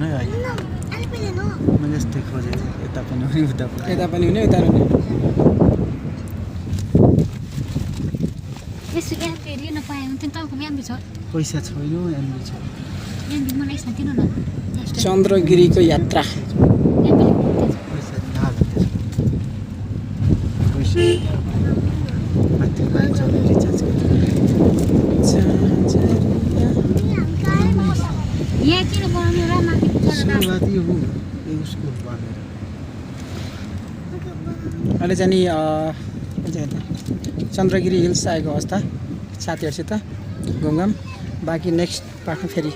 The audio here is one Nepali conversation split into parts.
हुने अहिले मैले यस्तै खोजेको यता पनि हुने उता पनि यता पनि हुने उता पनि यसो यहाँ फेरि नपाए हुन्थ्यो नि तपाईँको म्याम्बी छ पैसा छैन एमबी छ म्याम्बी मलाई यसमा दिनु न चन्द्रगिरीको यात्रा पैसा नहाल्नु पैसा माथि मान्छे रिचार्ज यहाँ किन बनाउनु र माथि सुरुवात यो हो यो उसको भनेर अहिले चाहिँ नि चन्द्रगिरी हिल्स आएको अवस्था साथीहरूसित घुमघाम बाँकी नेक्स्ट पार्टमा फेरि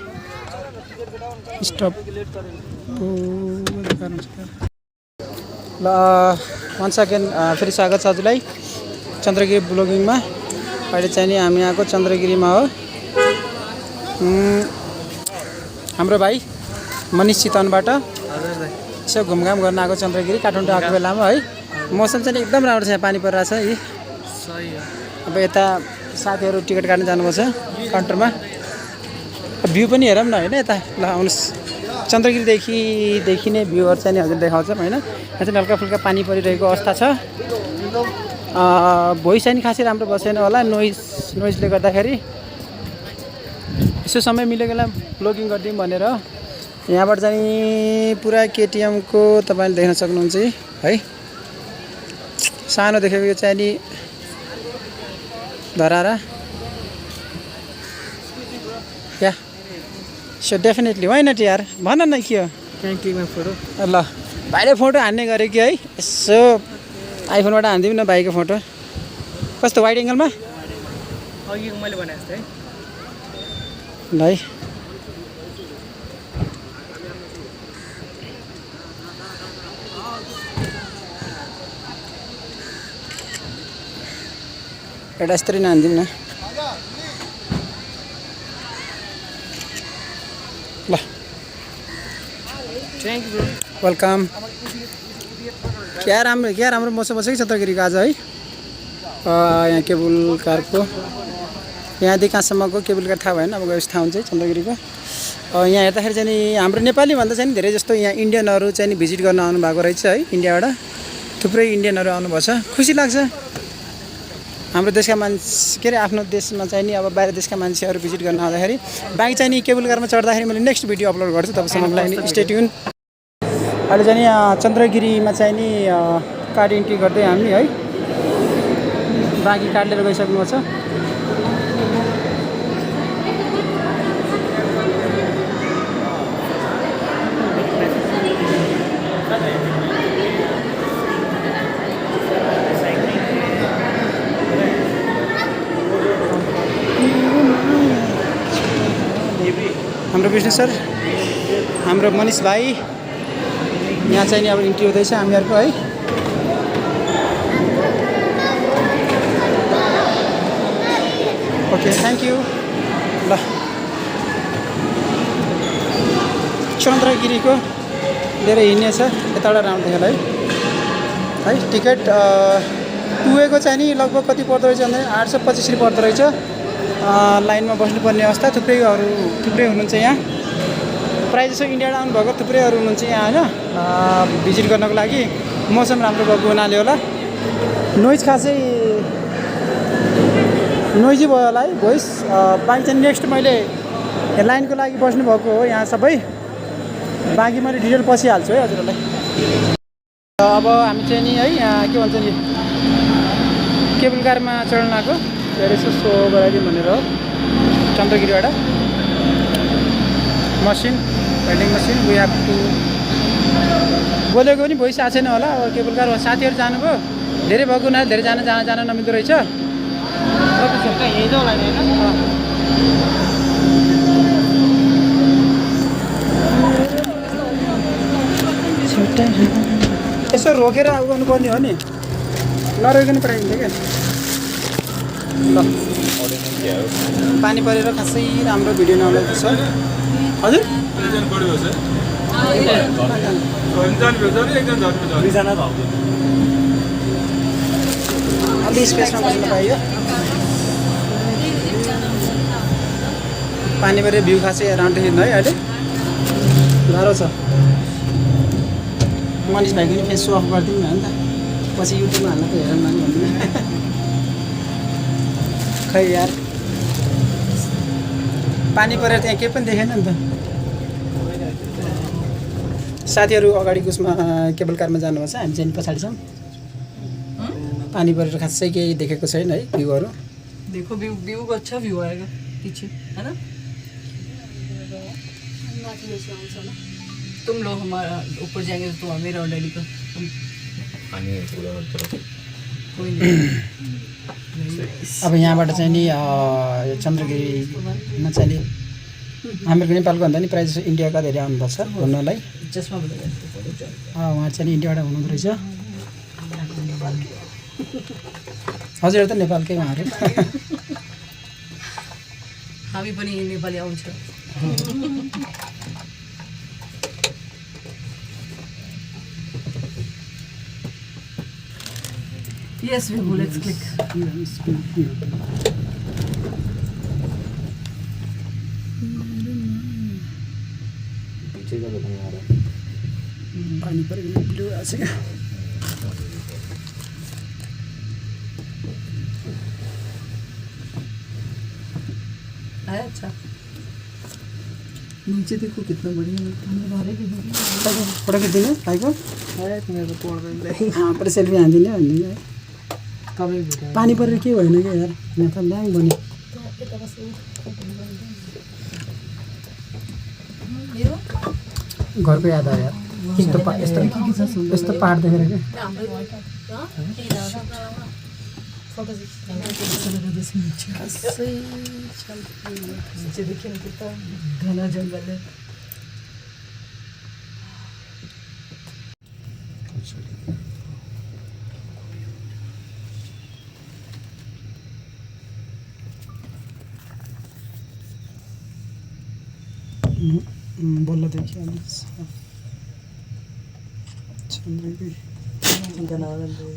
स्टप ल वन्स अगेन फेरि स्वागत छ हजुरलाई चन्द्रगिरी ब्लगिङमा अहिले चाहिँ नि हामी आएको चन्द्रगिरीमा हो हाम्रो भाइ मनिष चितवनबाट यसो घुमघाम गर्न आएको चन्द्रगिरी काठमाडौँ आएको बेलामा है मौसम चाहिँ एकदम राम्रो छ यहाँ पानी परिरहेछ है अब यता साथीहरू टिकट काट्न जानुपर्छ काउन्टरमा भ्यू पनि हेरौँ न होइन यता ल आउनुहोस् चन्द्रगिरीदेखि देखिने भ्यूहरू चाहिँ हजुर देखाउँछ होइन यहाँ चाहिँ हल्का फुल्का पानी परिरहेको अवस्था छ भोइस चाहिँ खासै राम्रो बसेन होला नोइजले गर्दाखेरि यसो समय मिलेको बेला ब्लगिङ गरिदिउँ भनेर यहाँबाट चाहिँ पुरा केटिएमको तपाईँले देख्न सक्नुहुन्छ है सानो देखेको यो चाहिँ नि धरारा या सो डेफिनेटली वाइ नट यार भन न के हो ट्याङ्कीमा फोटो ल भाइले फोटो हान्ने गरेँ कि है यसो आइफोनबाट हानिदिउँ न भाइको फोटो कस्तो वाइड एङ्गलमा अघिको मैले भने जस्तै ल है एउटा यस्तरी हानिदिउँ न ल थ्याङ्क यू वेलकम क्या राम्रो मौसम बसेको छ चन्द्रगिरीको आज है यहाँ केबुल कारको यहाँदेखि कहाँसम्मको केबुल कार थाहा भएन अब गएपछि थाहा हुन्छ चन्द्रगिरीको यहाँ हेर्दाखेरि चाहिँ नि हाम्रो नेपाली भन्दा चाहिँ धेरै जस्तो यहाँ इन्डियनहरू चाहिँ नि भिजिट गर्न आउनुभएको रहेछ है इन्डियाबाट थुप्रै इन्डियनहरू आउनुभएको छ खुसी लाग्छ हाम्रो देशका मान्छे के अरे आफ्नो देशमा चाहिँ नि अब बाहिर देशका मान्छेहरू भिजिट गर्न आउँदाखेरि बाइक चाहिँ नि केबुल कारमा चढ्दाखेरि मैले नेक्स्ट भिडियो अपलोड गर्छु तपाईँसम्मको लागि स्टे ट्युन अहिले चाहिँ नि चन्द्रगिरीमा चाहिँ नि कार्ड इन्ट्री गर्दै हामी है बाँकी कार्ड लिएर गइसक्नु छ हाम्रो विष्णु सर हाम्रो मनिष भाइ यहाँ चाहिँ नि अब इन्ट्री हुँदैछ हामीहरूको है ओके थ्याङ्क यू ल चन्द्रगिरीको धेरै हिँड्ने छ यताबाट राम्रो देखेर है टिकट टुवेको चाहिँ नि लगभग कति पर्दो रहेछ भन्दा 825 रुपियाँ पर्दो रहेछ लाइनमा बस्नुपर्ने अवस्था थुप्रैहरू हुनुहुन्छ यहाँ प्रायः जसो इन्डियाबाट आउनुभएको थुप्रैहरू हुनुहुन्छ यहाँ होइन भिजिट गर्नको लागि मौसम राम्रो भएको हुनाले होला नोइज खासै नोइजी भयो होला है भोइस बाँकी चाहिँ नेक्स्ट मैले लाइनको लागि बस्नुभएको हो यहाँ सबै बाँकी मैले डिटेल पछि हाल्छु है हजुरहरूलाई अब हामी चाहिँ नि है यहाँ के भन्छ नि केबुल कारमा चढ्न आएको धेरै सो गराइदिउँ भनेर हो चन्द्रगिरीबाट machine welding machine we have to बोलेको पनि भोइस आएको छैन होला अब केबुल कार साथीहरू जानुभयो धेरै भएको हुनाले धेरै जान नमिल्दो रहेछ यसो रोकेर गर्नुपर्ने हो नि नरोकिकन पठाइदिन्छ क्या ल पानी परेर खासै राम्रो भिडियो नआउँदैछ हजुर अलि स्पेसमा बस्न पाइयो पानी परेर भ्यू खासै राम्रो देखिँदैन है अहिले गाह्रो छ मनिष भाइको नि फेस अफ गरिदिउँ न त पछि युट्युबमा हाल्न त हेरौँ न भन्नु खै यार पानी परेर त्यहाँ केही पनि देखेन नि त साथीहरू अगाडिको उसमा केबल कारमा जानुभएको छ हामी चाहिँ पछाडि छौँ पानी परेर खासै केही देखेको छैन है भ्यूहरू देखो व्यू को अच्छा व्यू आएगा पीछे है ना तुम लोग हमारा ऊपर जाएंगे तो मेरा और डैडी का कोई नहीं अब यहाँबाट चाहिँ नि यो चन्द्रगिरीमा चाहिँ नि हाम्रो नेपालको भन्दा नि प्रायः जस्तो इन्डियाका धेरै आउनुभएको छ घुम्नलाई चश्मा उहाँ चाहिँ नि इन्डियाबाट हुनुहुँदो रहेछ हजुर त नेपालकै उहाँहरू हामी पनि नेपाली आउँछ Yes, we will. Let's click. पानी परेको ब्लू आछ क्या आया अच्छा नीचे देखो कितना बढ़िया फोटो खिचिदिनु भाइको है मेरे को पड़ रहा है पर सेल्फी हान्दिने भन्ने कभी पानी परेर के भएन क्या यार यहाँ त ल्याङ बन्यो घरको याद आयो यार यस्तो यस्तो पहाड देखेर क्या नीचे देखिए ना कितना घना जंगल है बल्ल देखिहाल्नु चन्द्रगिरी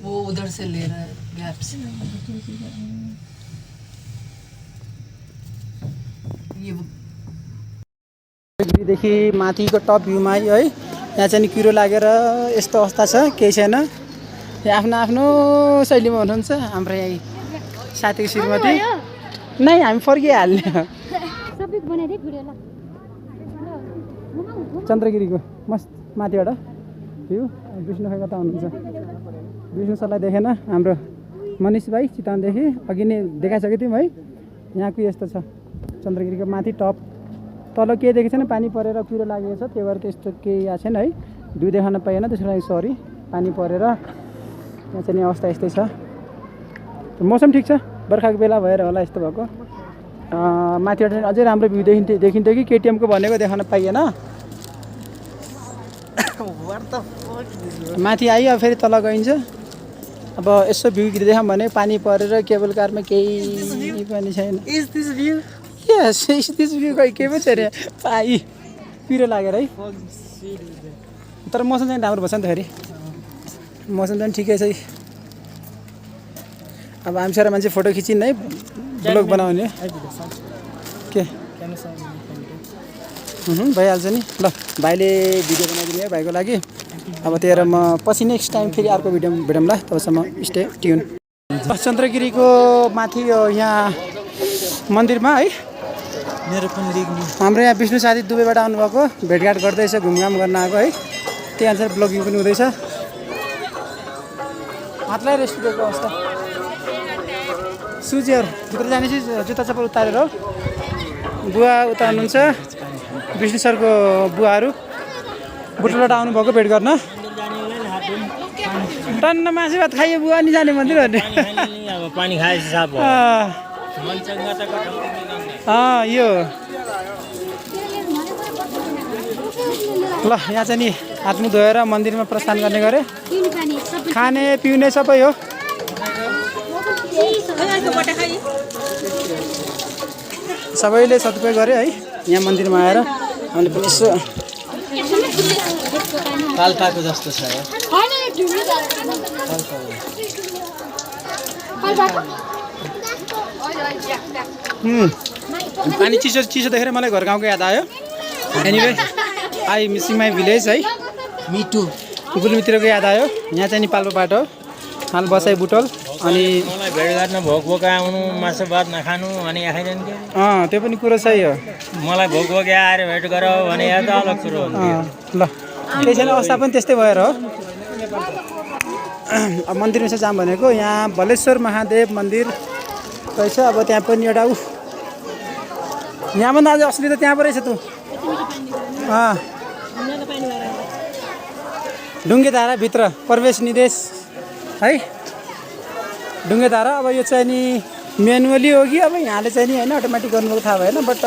वो उधर से ले रहा है गैप से ये देखि माथिको टप भ्यूमा है यहाँ चाहिँ नि किरो लागेर यस्तो अवस्था छ केही छैन आफ्नो आफ्नो शैलीमा हुनुहुन्छ हाम्रो यहाँ साथीको श्रीमती नै हामी फर्किहाल्ने सबै बनाइदे भिडियो ल चन्द्रगिरीको मस्त माथिबाट भ्यू विष्णु खै कता हुनुहुन्छ विष्णु सरलाई देखेन हाम्रो मनिष भाइ चितवनदेखि अघि नै देखाइसकेको थियौँ है यहाँको यस्तो छ चन्द्रगिरीको माथि टप तल केही देखेको छैन पानी परेर कुहिरो लागेको छ त्यही भएर त्यस्तो केही आएको छैन है भ्यू देखाउन पाइएन त्यसको लागि सरी पानी परेर यहाँ चाहिँ अवस्था यस्तै छ मौसम ठिक छ बर्खाको बेला भएर होला यस्तो भएको माथिबाट चाहिँ अझै राम्रो भ्यू देखिन्थ्यो कि केटिएमको भनेको देखाउन पाइएन माथि आयो अब फेरि तल गइन्छ अब यसो भ्यू देखाऊँ भने पानी परेर केबल कारमा केही पनि छैन यस दिस भ्यू खै केही पनि छैन पाइ पिरो लागेर है तर मौसम चाहिँ राम्रो भएछ नि त फेरि मौसम चाहिँ ठिकै छ अब हामी सारा मान्छे फोटो खिचिन् है ब्लग बनाउने के भइहाल्छ नि ल भाइले भिडियो बनाइदिने है भाइको लागि अब त्यही म पछि नेक्स्ट टाइम फेरि अर्को भिडियो भेटौँला तबसम्म स्टे ट्युन चन्द्रगिरीको माथि यहाँ मन्दिरमा है मेरो पनि लेख्नु हाम्रो यहाँ विष्णु साथी दुबईबाट आउनुभएको भेटघाट गर्दैछ घुमघाम गर्न आएको है त्यही अनुसार ब्लगिङ पनि हुँदैछ हातलाई रेस्टुरेन्टको अवस्था सुजीहरू भित्र जानेपछि जुत्ता चप्पल उतारेर हो बुवा उता हुनुहुन्छ विष्णु सरको बुवाहरू बुटोलबाट आउनुभएको भेट गर्न टन्न मासु भात खाइयो बुवा नि जाने मन्दिर भन्ने पानी खाएपछि साफ यो ल यहाँ चाहिँ नि हात मुख धोएर मन्दिरमा प्रस्थान गर्ने गरे खाने पिउने सबै हो सबैले सदुपयोग गरे है यहाँ मन्दिरमा आएर हामीले पनि यसो पाल्पाको जस्तो छ पानी चिसो चिसो देखेर मलाई घर गाउँको याद आयो anyway I missing my village है मिटु गुल्मीतिरको याद आयो यहाँ चाहिँ पाल्पा बाटो हाल बसाइ बुटोल अनि मलाई भेटघाटमा भोक बोका आउनु मासु भात नखानु अनि खाइदिनु के त्यो पनि कुरो सही हो मलाई भोक बोके आएर भेट गर भने या त अलग कुरो हो ल त्यसैले अवस्था पनि त्यस्तै भएर हो अब मन्दिरमा चाहिँ जाम भनेको यहाँ भलेश्वर महादेव मन्दिर रहेछ अब त्यहाँ पनि एउटा यहाँभन्दा अझै असली त त्यहाँ पो रहेछ तँ ढुङ्गेधाराभित्र प्रवेश निर्देश है ढुङ्गेधारा अब यो चाहिँ नि म्यानुअली हो कि अब यहाँले चाहिँ नि होइन अटोमेटिक गर्नुभएको थाहा भएन बट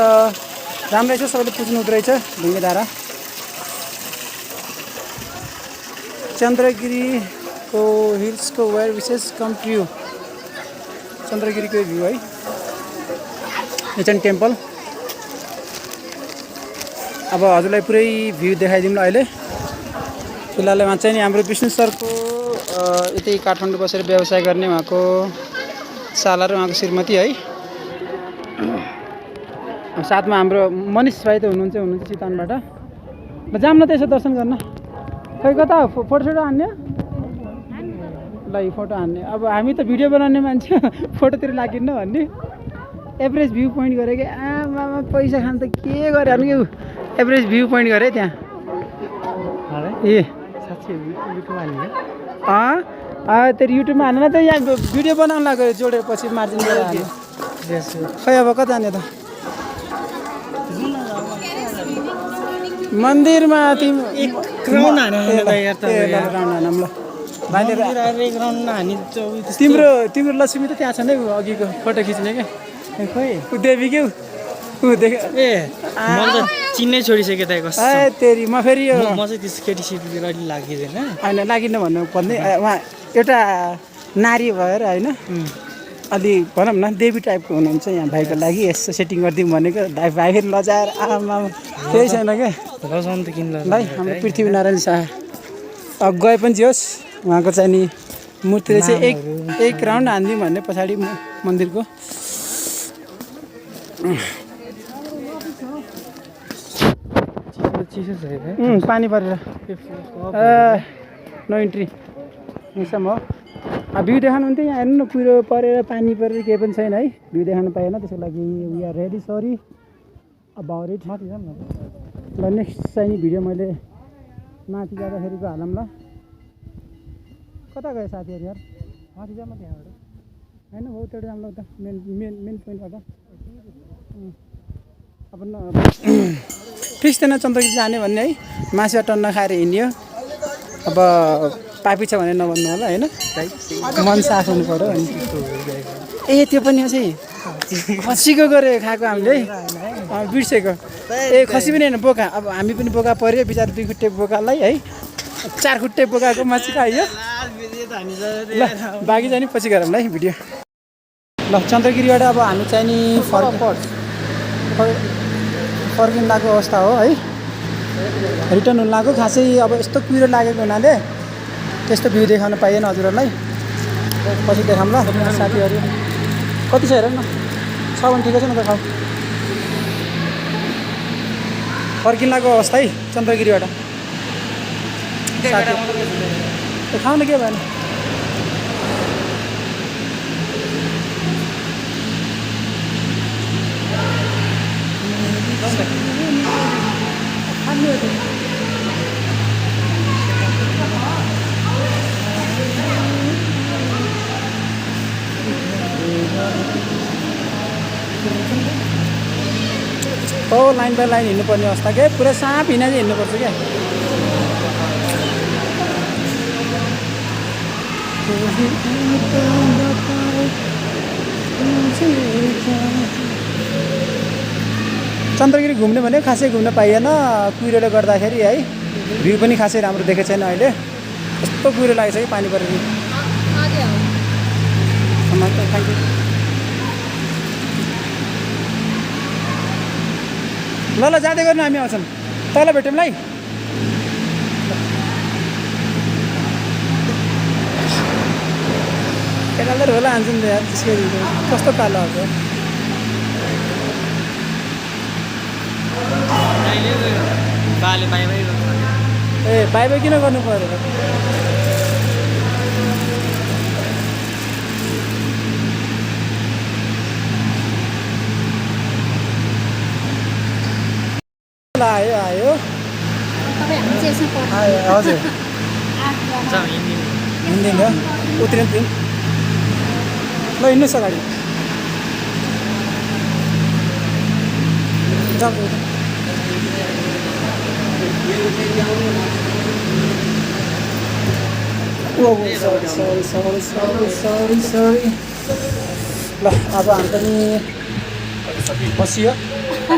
राम्रै छ सबैले पुज्नु हुँदो रहेछ ढुङ्गेधारा चन्द्रगिरीको हिल्सको वेयर विशेष कम ट्रु चन्द्रगिरीको भ्यू है यो चाहिँ टेम्पल अब हजुरलाई पुरै भ्यू देखाइदिउँ ल अहिले फिलहाल उहाँ चाहिँ नि हाम्रो विष्णु सरको यतै काठमाडौँ बसेर व्यवसाय गर्ने उहाँको साला र उहाँको श्रीमती है साथमा हाम्रो मनिष भाइ त हुनुहुन्छ चितवनबाट ल जाऊँ न त्यसो दर्शन गर्न खै कता फोटोसोटो हान्ने ल फोटो हान्ने अब हामी त भिडियो बनाउने मान्छे फोटोतिर लागिन्न भन्ने एभरेज भ्यू पोइन्ट गरे कि आमा पैसा खान त के गरे भने कि एभरेज भ्यू पोइन्ट गरे त्यहाँ ए तेरो युट्युबमा हाल्नु त यहाँ भिडियो बनाउनु लाग्यो जोडेपछि मार्जिन गरेर हाल्नु खै अब कता जाने त मन्दिरमा तिम्रो लक्ष्मी त त्यहाँ छ नै अघिको फोटो खिच्ने क्या खोइ देवी के चिन्नै छोडिसक्यो त तेरी म फेरि यो म चाहिँ त्यस केटीसिटीतिर अलि लागिँदैन होइन लागिन्न भन्ने उहाँ एउटा नारी भएर होइन अलि भनौँ न देवी टाइपको हुनुहुन्छ यहाँ भाइको लागि यसो सेटिङ गरिदिउँ भनेको भाइ फेरि लजाएर आमा त्यही छैन क्या लजाउनु त किन ल हाम्रो पृथ्वीनारायण शाह अब गए पनि होस् उहाँको चाहिँ नि मूर्तिले चाहिँ एक राउन्ड हानिदिउँ भन्ने पछाडि मन्दिरको पानी परेर नो इन्ट्री यहाँसम्म हो भ्यू देखाउनुहुन्थ्यो यहाँ हेर्नु न कुहिरो परेर पानी परेर केही पनि छैन है भ्यू देखाउनु पाएन त्यसको लागि we are ready sorry about it माथि जाऊँ न ल नेक्स्ट चाहिँ भिडियो मैले माथि जाँदाखेरिको हालौँ ल कता गयो साथीहरू यार माथि जाऊँ न त्यहाँबाट होइन हो त्यो जाऊँ ल त मेन पोइन्टबाट अब फिक्स थिएन चन्द्रगिरी जाने भन्ने है मासु टन्न खाएर हिँड्यो अब पापी छ भने नभन्नु होला होइन मन साफ हुनु पऱ्यो अनि ए त्यो पनि अझै खसीको गरे खाएको हामीले बिर्सेको ए खसी पनि होइन बोका अब हामी पनि बोका पऱ्यो बिचरा 2 खुट्टे बोकालाई है 4 खुट्टे बोकाको मासु खाइयो ल बाँकी चाहिँ नि पछि गरौँ ल भिडियो ल चन्द्रगिरीबाट अब हामी चाहिँ नि फर्किन लागेको अवस्था हो है रिटर्न हुन लाग्यो खासै अब यस्तो कुहिरो लागेको हुनाले त्यस्तो भ्यू देखाउन पाइएन हजुरहरूलाई पछि देखाऊँ ल साथीहरू कति छ हेर न 6 भने ठिकै छ न त खाऊ फर्किन लागेको अवस्था है चन्द्रगिरीबाट खाऊ न के भएन लाइन बाई लाइन हिँड्नुपर्ने अवस्था क्या पुरा साँप हिँडेर चाहिँ हिँड्नुपर्छ क्या चन्द्रगिरी घुम्ने भने खासै घुम्न पाइएन कुहिरोले गर्दाखेरि है भ्यू पनि खासै राम्रो देखेको छैन अहिले यस्तो कुहिरो लागेको छ कि पानी परेर थ्याङ्क यू ल जाँदै गर्नु हामी आउँछौँ तल भेटौँ ल केटाले होला हान्छौँ त यार त्यसकै कस्तो पालो अब बाले by by A by by किन गर्नु पर्यो आयो आयो तपाईँ हामी चाहिँ यसमा पढ्छ आयो हजुर जाउँ हिँड्ने हिँड्दैन उत्रिनु थियौँ ल हिँड्नुहोस् अगाडि जाऊ सरी ल अब हामी पनि बसियो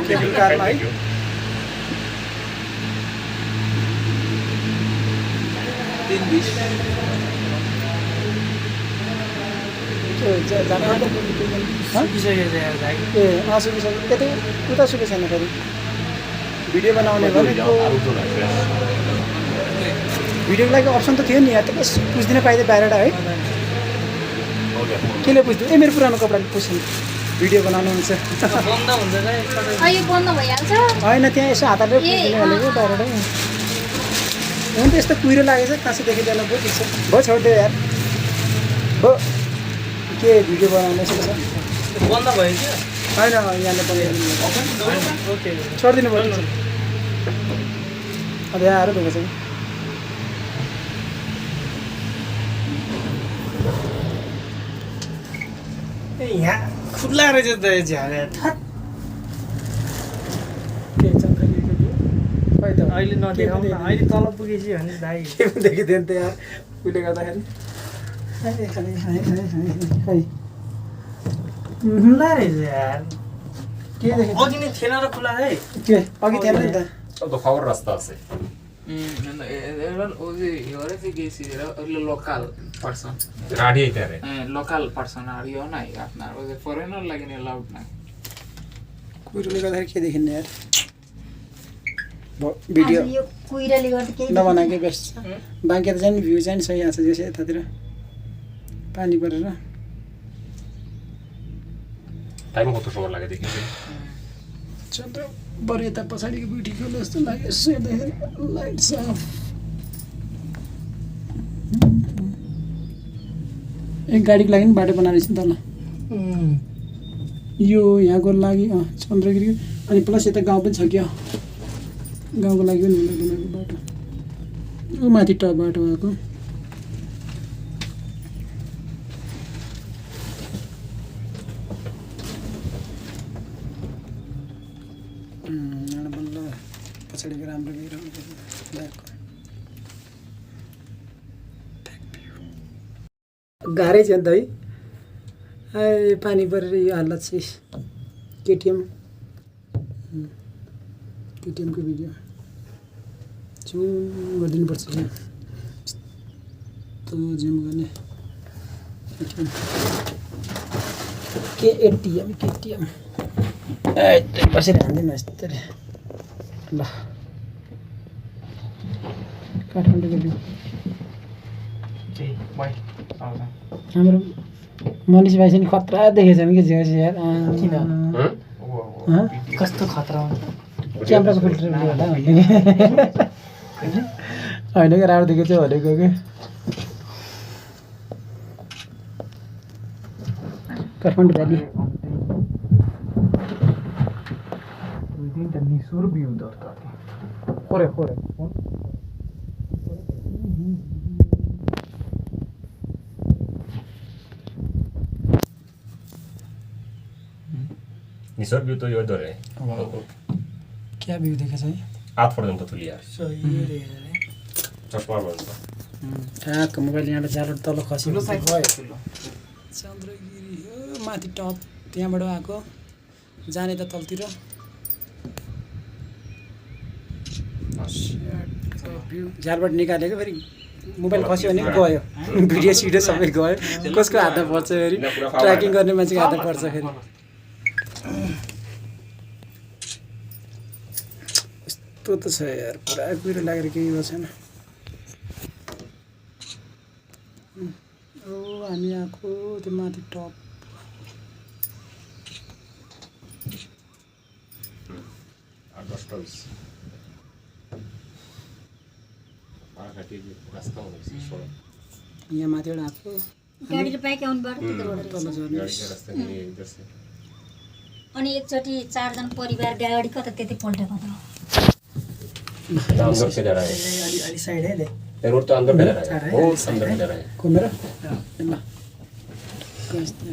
केबल कारमा है ए सुकिसक्यो यतै उता सुकेको छैन फेरि भिडियो बनाउने भनेको भिडियोको लागि अप्सन त थियो नि यहाँ त बस पुस्दिन पाइदियो बाहिरबाट है केले पुस्दियो ए मेरो पुरानो कपडाले पुस्नु भिडियो बनाउनु हुन्छ बन्द हुन्छ अहिले बन्द भइहाल्छ होइन त्यहाँ यसो हात हालेर पुस्दिने भनेको बाहिरबाट हुन त यस्तो कुहिरो लागेछ खासै देखिँदैन भयो ठिक छ भयो छोडिदियो यार हो के भिडियो बनाउनु यसो छ बन्द भयो क्या होइन यहाँले बनाइदिनु ओके छोडिदिनु पर्यो अब यहाँ आएर भएको छ कि यहाँ खुल्ला रहेछ त झ्याले के चन्द्रगिरीको भ्यू खै त अहिले नदेखाउँ न अहिले तल पुगेपछि भने दाइ के पनि देखिँदैन त यार उहिले गर्दाखेरि खै खुल्ला रहेछ यार के देखि अघि नै थिएन र खुल्ला है के अघि थिएन नि त Só do favor rastarse. local person. Radi itere. Local person are you na apna was a foreigner like in allowed na. कुहिरोले गर्दाखेरि के देखिन्न यार भिडियो यो कुहिरोले गर्दा केही नबनाएकै बेस्ट छ बाँकी त चाहिँ भ्यू चाहिँ सही आएको छ जसै यतातिर पानी परेर Time कस्तो समय लाग्यो देखि चन्द्र बरु यता पछाडिको बुटीको जस्तो लाग्यो यसो हेर्दाखेरि लाइट छ एक गाडीको लागि पनि बाटो बनाएर चाहिँ तल यो यहाँको लागि चन्द्रगिरी अनि प्लस यता गाउँ पनि छ क्या गाउँको लागि पनि बनाएको बाटो ऊ माथि टप बाटो आएको बल्ल पछाडिको राम्रो गाह्रै छ नि त है ए पानी परेर यो हालत चाहिँ केटिएमको भिडियो जुम गरिदिनुपर्छ यस्तो जुम गर्ने केटिएम बसेर हान्दैन यस्तो ल काठमाडौँको भ्यू हाम्रो मनिष भाइ चाहिँ खतरा देखेछन् कि झ्यास यार कस्तो खतरा क्यामेराको फिल्टर होला होइन कि राम्रो देखेको चाहिँ भनेको कि काठमाडौँ भ्याली निसुर भ्यू त खोरे Nisor view to yo dore. क्या भ्यू देखेछ है At for them to tulia. Chashma भन्छ. ठ्याक्क मोबाइल यहाँबाट जालो तल खसेको चन्द्रगिरी हो माथि टप त्यहाँबाट आएको जाने त तलतिर झारबाट निकालेको फेरि मोबाइल खस्यो भने गयो भिडियो सिडियो सबै गयो कसको हातमा पर्छ फेरि ट्र्याकिङ गर्ने मान्छेको हातमा पर्छ फेरि यस्तो त छ यार पुरा कुहिरो लागेर केही भएको छैन ओ हामी आएको त्यो माथि टप घाटी रास्ता भनेपछि सडक यहाँ माथिबाट आएको गाडीले बाइक आउनुबाट त्यो रोड तल रहेछ झर्ने गाडीको रास्ता नि इधर से अनि एकचोटि 4 जन परिवार गाडी कता त्यति पल्टेको त अंदर से जा रहा है अलि साइड है ये रोड तो अंदर पे जा रहा है वो अंदर पे जा रहा है घुमेर ल कस्तो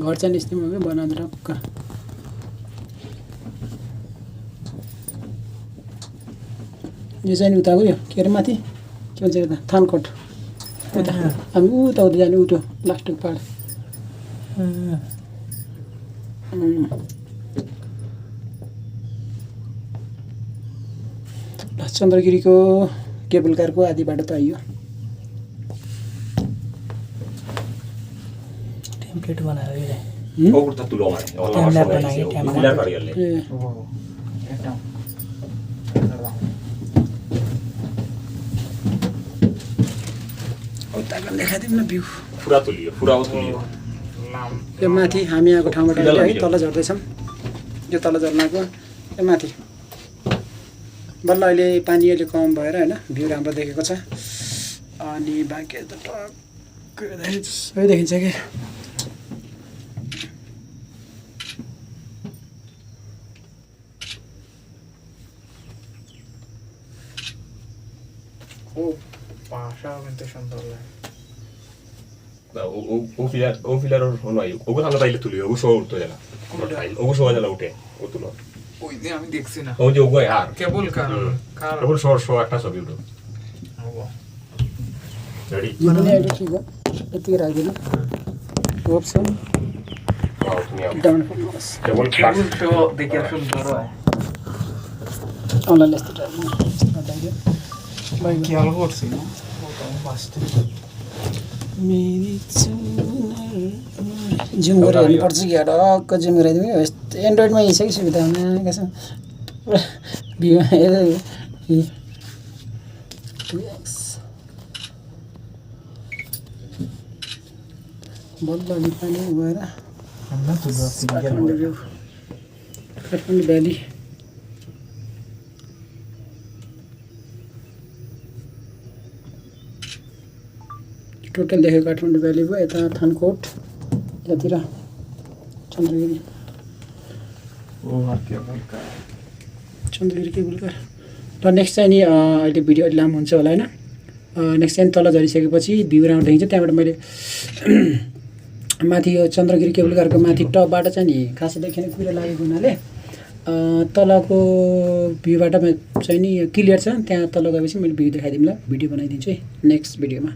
घर चाहिँ निस्क्यौँ कि बनाएर पक्का यो चाहिँ उता गयो के अरे माथि के भन्छ यता थानकोट उता हामी उता उता जाने उठो लास्टको पाहाड चन्द्रगिरीको केबल कारको आधी बाटो त आइयो टेम्प्लेट बनाएर वो उड़ता तुलो मारे और Timeline हमारा बनाएंगे, सोना है timeline। पिलर पर ले ए एकदम उताको देखाइदिउँ न भ्यू पूरा तुलियो लाम यो माथि हामी आएको ठाउँबाट अहिले है तल झर्दैछौँ यो तल झर्नाको यो माथि बल्ल अहिले पानी अहिले कम भएर होइन भ्यू राम्रो देखेको छ अनि बाँकी त टक्क हेर्दाखेरि सबै देखिन्छ कि খুব ভাষা কিন্তু সুন্দর লাগে वो पिलर और होना है वो सामने पहले तुलियो वो सो उड़तो जाला वो सो जाला उठे वो तुलो ওই যে আমি দেখছি না वो जो वो यार কেবল কার वो सो सो একটা ছবি উঠো रेडी यिनीले अहिले के गर्यो यति राखिदिनु होप्स आओ তুমি आओ डाउन फर्नुहोस् केबल কেবল তো দেখে সুন্দর হয় अनलाइन यस्तो टाइपमा খেয়াল করছি না ওটা ফার্স্ট मेरी जुम गरेर हेर्नुपर्छ कि अडक्क जुम गराइदिउँ कि यस्तो एन्ड्रोइडमा यही छ कि सुविधा हुन कसो भ्यू बल्ल अलि पानी गएर Kathmandu view Kathmandu valley total देखेको काठमाडौँ भ्याली भयो यता थानकोट यतातिर चन्द्रगिरी चन्द्रगिरी केबल कार र नेक्स्ट चाहिँ नि अहिले भिडियो अलि लामो हुन्छ होला होइन नेक्स्ट चाहिँ तल झरिसकेपछि भ्यू राम्रो देखिन्छ त्यहाँबाट मैले माथि यो चन्द्रगिरी केबल कारको माथि टपबाट चाहिँ नि खासै देखिने कुरो लागेको हुनाले तलको भ्यूबाट चाहिँ नि क्लियर छ त्यहाँ तल गएपछि मैले भ्यू देखाइदिउँला भिडियो बनाइदिन्छु है नेक्स्ट भिडियोमा